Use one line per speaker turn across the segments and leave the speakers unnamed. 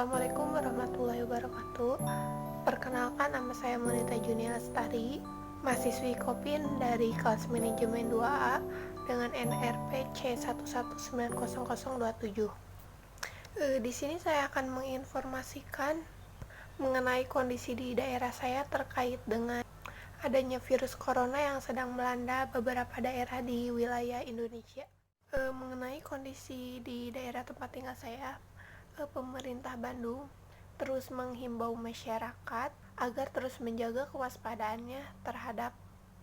Assalamualaikum warahmatullahi wabarakatuh. Perkenalkan, nama saya Monita Junia Lestari, mahasiswi Kopin dari kelas manajemen 2A dengan NRP C11900027. Di sini saya akan menginformasikan mengenai kondisi di daerah saya terkait dengan adanya virus corona yang sedang melanda beberapa daerah di wilayah Indonesia. Mengenai kondisi di daerah tempat tinggal saya, pemerintah Bandung terus menghimbau masyarakat agar terus menjaga kewaspadaannya terhadap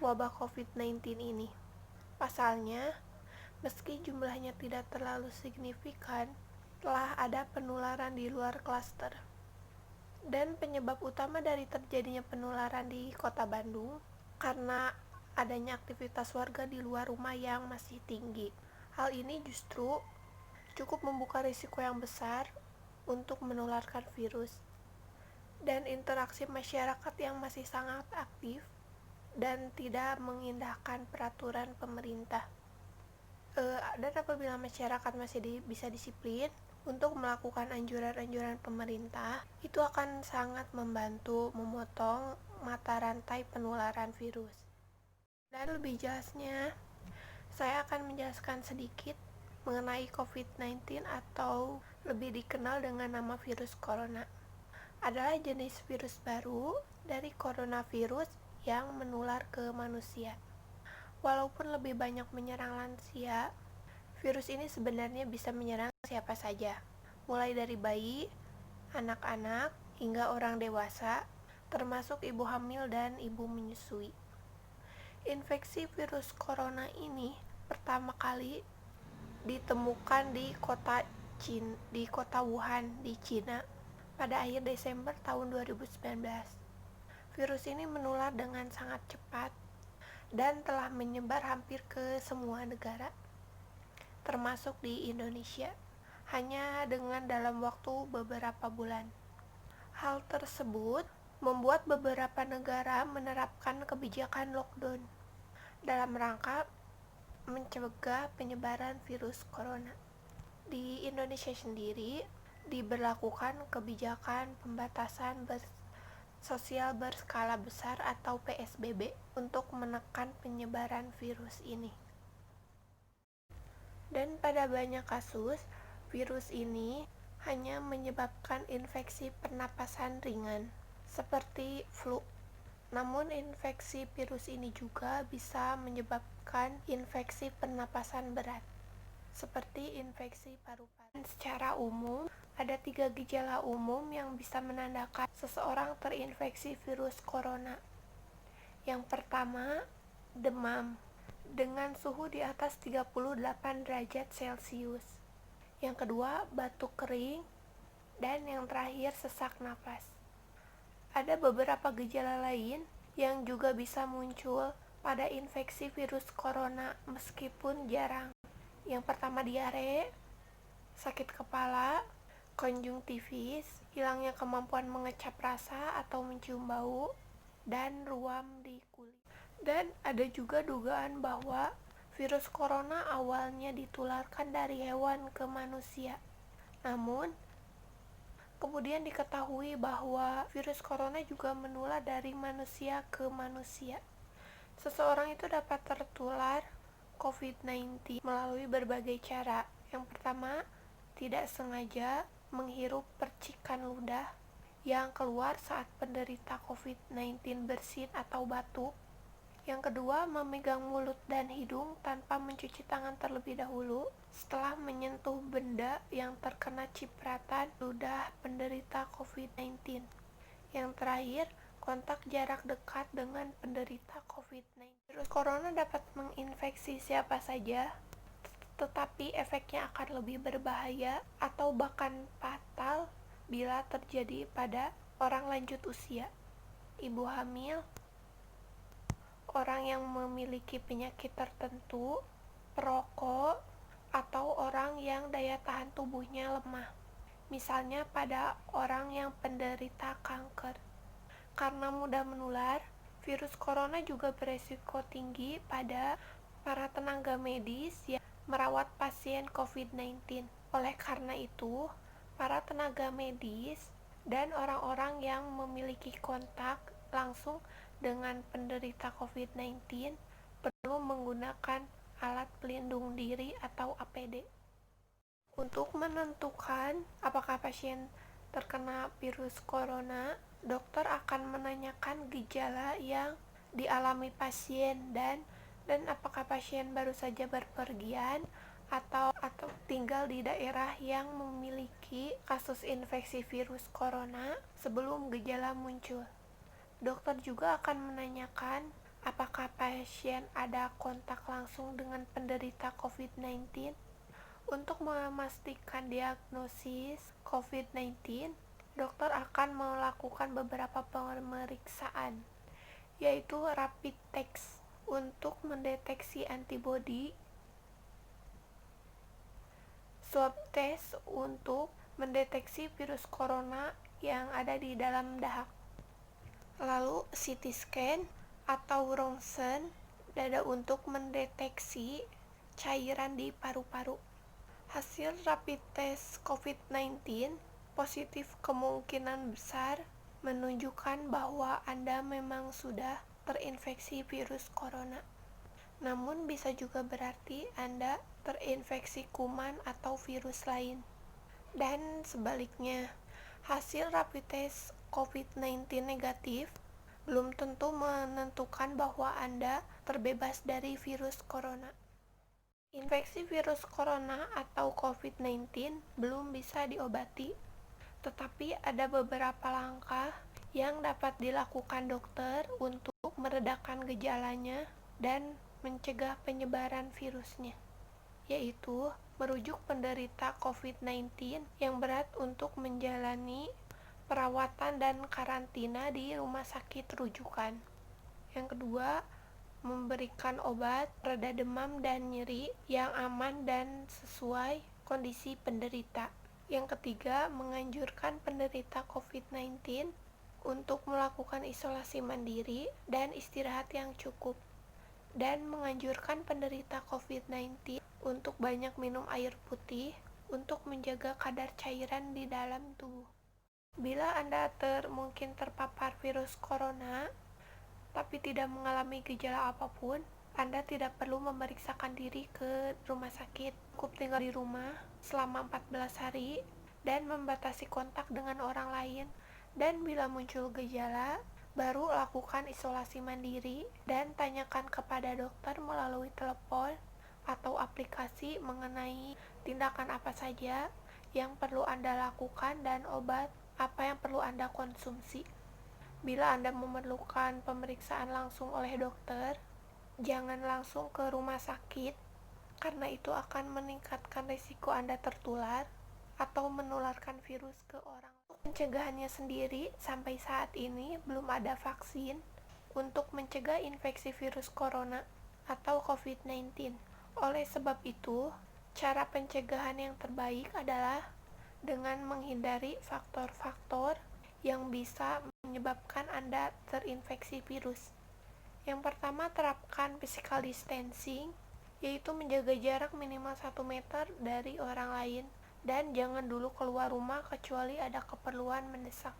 wabah COVID-19 ini. Pasalnya, meski jumlahnya tidak terlalu signifikan, telah ada penularan di luar klaster. Dan penyebab utama dari terjadinya penularan di Kota Bandung karena adanya aktivitas warga di luar rumah yang masih tinggi. Hal ini justru cukup membuka risiko yang besar untuk menularkan virus, dan interaksi masyarakat yang masih sangat aktif dan tidak mengindahkan peraturan pemerintah. Dan apabila masyarakat masih bisa disiplin untuk melakukan anjuran-anjuran pemerintah, itu akan sangat membantu memotong mata rantai penularan virus. Dan lebih jelasnya, saya akan menjelaskan sedikit mengenai COVID-19 atau lebih dikenal dengan nama virus corona. Adalah jenis virus baru dari coronavirus yang menular ke manusia. Walaupun lebih banyak menyerang lansia, virus ini sebenarnya bisa menyerang siapa saja, mulai dari bayi, anak-anak, hingga orang dewasa, termasuk ibu hamil dan ibu menyusui. Infeksi virus corona ini pertama kali ditemukan di kota Wuhan di Cina pada akhir Desember tahun 2019. Virus ini menular dengan sangat cepat dan telah menyebar hampir ke semua negara, termasuk di Indonesia, hanya dengan dalam waktu beberapa bulan. Hal tersebut membuat beberapa negara menerapkan kebijakan lockdown dalam rangka mencegah penyebaran virus corona. Di Indonesia sendiri diberlakukan kebijakan pembatasan sosial berskala besar atau PSBB untuk menekan penyebaran virus ini. Dan pada banyak kasus, virus ini hanya menyebabkan infeksi pernapasan ringan seperti flu. Namun infeksi virus ini juga bisa menyebabkan infeksi pernapasan berat, seperti infeksi paru-paru. Secara umum, ada 3 gejala umum yang bisa menandakan seseorang terinfeksi virus corona. Yang pertama, demam dengan suhu di atas 38 derajat Celcius. Yang kedua, batuk kering. Dan yang terakhir, sesak napas. Ada beberapa gejala lain yang juga bisa muncul pada infeksi virus corona meskipun jarang. Yang pertama, diare, sakit kepala, konjungtivis, hilangnya kemampuan mengecap rasa atau mencium bau, dan ruam di kulit. Dan ada juga dugaan bahwa virus corona awalnya ditularkan dari hewan ke manusia. Namun, kemudian diketahui bahwa virus corona juga menular dari manusia ke manusia. Seseorang itu dapat tertular COVID-19 melalui berbagai cara. Yang pertama, tidak sengaja menghirup percikan ludah yang keluar saat penderita COVID-19 bersin atau batuk. Yang kedua, memegang mulut dan hidung tanpa mencuci tangan terlebih dahulu setelah menyentuh benda yang terkena cipratan ludah penderita COVID-19. Yang terakhir, kontak jarak dekat dengan penderita COVID-19. Virus corona dapat menginfeksi siapa saja, tetapi efeknya akan lebih berbahaya atau bahkan fatal bila terjadi pada orang lanjut usia, ibu hamil, orang yang memiliki penyakit tertentu, perokok, atau orang yang daya tahan tubuhnya lemah. Misalnya pada orang yang penderita kanker. Karena mudah menular, virus corona juga beresiko tinggi pada para tenaga medis yang merawat pasien COVID-19. Oleh karena itu, para tenaga medis, dan orang-orang yang memiliki kontak langsung dengan penderita COVID-19 perlu menggunakan alat pelindung diri atau APD. Untuk menentukan apakah pasien terkena virus corona, dokter akan menanyakan gejala yang dialami pasien dan apakah pasien baru saja berpergian atau tinggal di daerah yang memiliki kasus infeksi virus corona sebelum gejala muncul. Dokter juga akan menanyakan apakah pasien ada kontak langsung dengan penderita COVID-19. Untuk memastikan diagnosis COVID-19, dokter akan melakukan beberapa pemeriksaan, yaitu rapid test untuk mendeteksi antibodi, swab test untuk mendeteksi virus corona yang ada di dalam dahak, lalu CT scan atau rongsen dada untuk mendeteksi cairan di paru-paru. Hasil rapid test COVID-19 positif kemungkinan besar menunjukkan bahwa Anda memang sudah terinfeksi virus corona. Namun bisa juga berarti Anda terinfeksi kuman atau virus lain. Dan sebaliknya, hasil rapid test COVID-19 negatif belum tentu menentukan bahwa Anda terbebas dari virus corona. Infeksi virus corona atau COVID-19 belum bisa diobati, tetapi ada beberapa langkah yang dapat dilakukan dokter untuk meredakan gejalanya dan mencegah penyebaran virusnya, yaitu merujuk penderita COVID-19 yang berat untuk menjalani perawatan dan karantina di rumah sakit rujukan. Yang kedua, memberikan obat reda demam dan nyeri yang aman dan sesuai kondisi penderita. Yang ketiga, menganjurkan penderita COVID-19 untuk melakukan isolasi mandiri dan istirahat yang cukup, dan menganjurkan penderita COVID-19 untuk banyak minum air putih untuk menjaga kadar cairan di dalam tubuh. Bila Anda mungkin terpapar virus corona tapi tidak mengalami gejala apapun, Anda tidak perlu memeriksakan diri ke rumah sakit. Cukup tinggal di rumah selama 14 hari dan membatasi kontak dengan orang lain. Dan bila muncul gejala, baru lakukan isolasi mandiri dan tanyakan kepada dokter melalui telepon atau aplikasi mengenai tindakan apa saja yang perlu Anda lakukan dan obat apa yang perlu Anda konsumsi. Bila Anda memerlukan pemeriksaan langsung oleh dokter, jangan langsung ke rumah sakit karena itu akan meningkatkan risiko Anda tertular atau menularkan virus ke orang. Untuk pencegahannya sendiri, sampai saat ini belum ada vaksin untuk mencegah infeksi virus corona atau COVID-19. Oleh sebab itu, cara pencegahan yang terbaik adalah dengan menghindari faktor-faktor yang bisa menyebabkan Anda terinfeksi virus. Yang pertama, terapkan physical distancing, yaitu menjaga jarak minimal 1 meter dari orang lain, dan jangan dulu keluar rumah kecuali ada keperluan mendesak.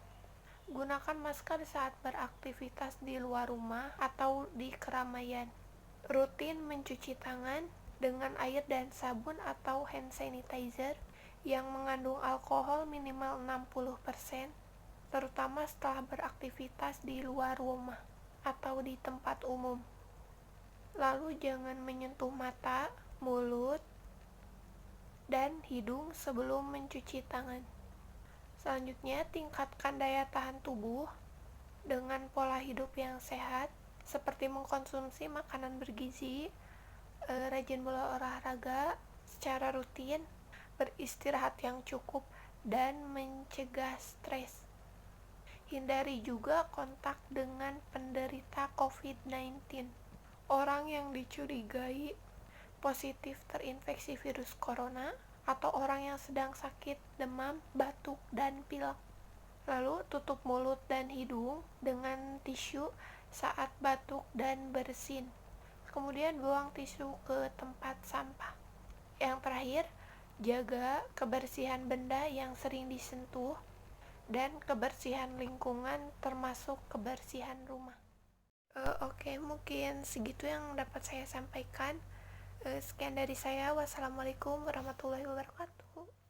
Gunakan masker saat beraktivitas di luar rumah atau di keramaian. Rutin mencuci tangan dengan air dan sabun atau hand sanitizer yang mengandung alkohol minimal 60%, terutama setelah beraktivitas di luar rumah atau di tempat umum. Lalu jangan menyentuh mata, mulut, dan hidung sebelum mencuci tangan. Selanjutnya, tingkatkan daya tahan tubuh dengan pola hidup yang sehat, seperti mengkonsumsi makanan bergizi, rajin berolahraga secara rutin, beristirahat yang cukup, dan mencegah stres. Hindari juga kontak dengan penderita COVID-19. Orang yang dicurigai positif terinfeksi virus corona atau orang yang sedang sakit demam, batuk, dan pilek. Lalu tutup mulut dan hidung dengan tisu saat batuk dan bersin. Kemudian buang tisu ke tempat sampah. Yang terakhir, jaga kebersihan benda yang sering disentuh, dan kebersihan lingkungan termasuk kebersihan rumah. Oke, mungkin segitu yang dapat saya sampaikan. Sekian dari saya. Wassalamualaikum warahmatullahi wabarakatuh.